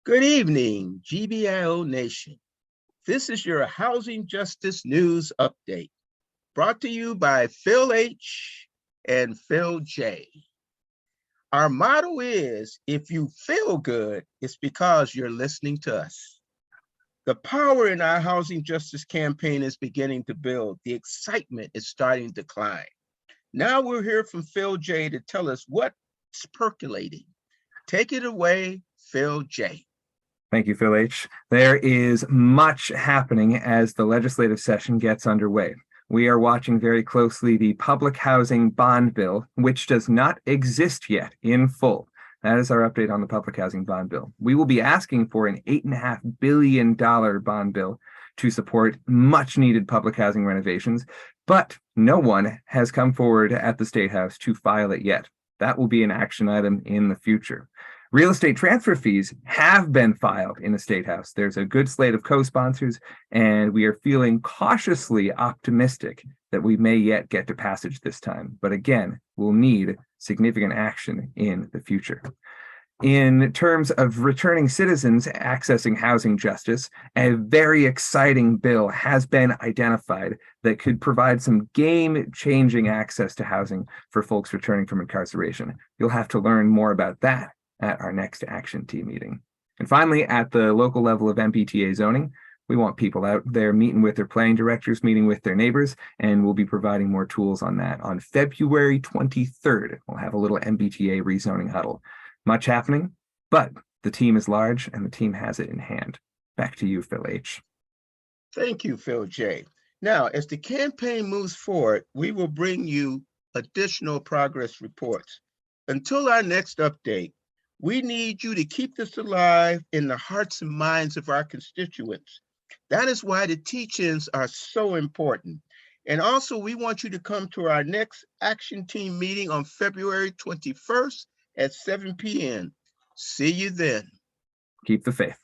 Good evening, GBIO Nation. This is your Housing Justice News Update, brought to you by Phil H. and Phil J. Our motto is, if you feel good, it's because you're listening to us. The power in our housing justice campaign is beginning to build. The excitement is starting to climb. Now we'll hear from Phil J. to tell us what's percolating. Take it away, Phil J. Thank you, Phil H. There is much happening as the legislative session gets underway. We are watching very closely the public housing bond bill, which does not exist yet in full. That is our update on the public housing bond bill. We will be asking for an $8.5 billion bond bill to support much needed public housing renovations, but no one has come forward at the State House to file it yet. That will be an action item in the future. Real estate transfer fees have been filed in the State House. There's a good slate of co-sponsors, and we are feeling cautiously optimistic that we may yet get to passage this time. But again, we'll need significant action in the future. In terms of returning citizens accessing housing justice, a very exciting bill has been identified that could provide some game-changing access to housing for folks returning from incarceration. You'll have to learn more about that at our next action team meeting. And finally, at the local level of MBTA zoning, we want people out there meeting with their planning directors, meeting with their neighbors, and we'll be providing more tools on that on February 23rd. We'll have a little MBTA rezoning huddle. Much happening, but the team is large and the team has it in hand. Back to you, Phil H. Thank you, Phil J. Now, as the campaign moves forward, we will bring you additional progress reports. Until our next update, we need you to keep this alive in the hearts and minds of our constituents. That is why the teach-ins are so important. And also, we want you to come to our next action team meeting on February 21st at 7 p.m. See you then. Keep the faith.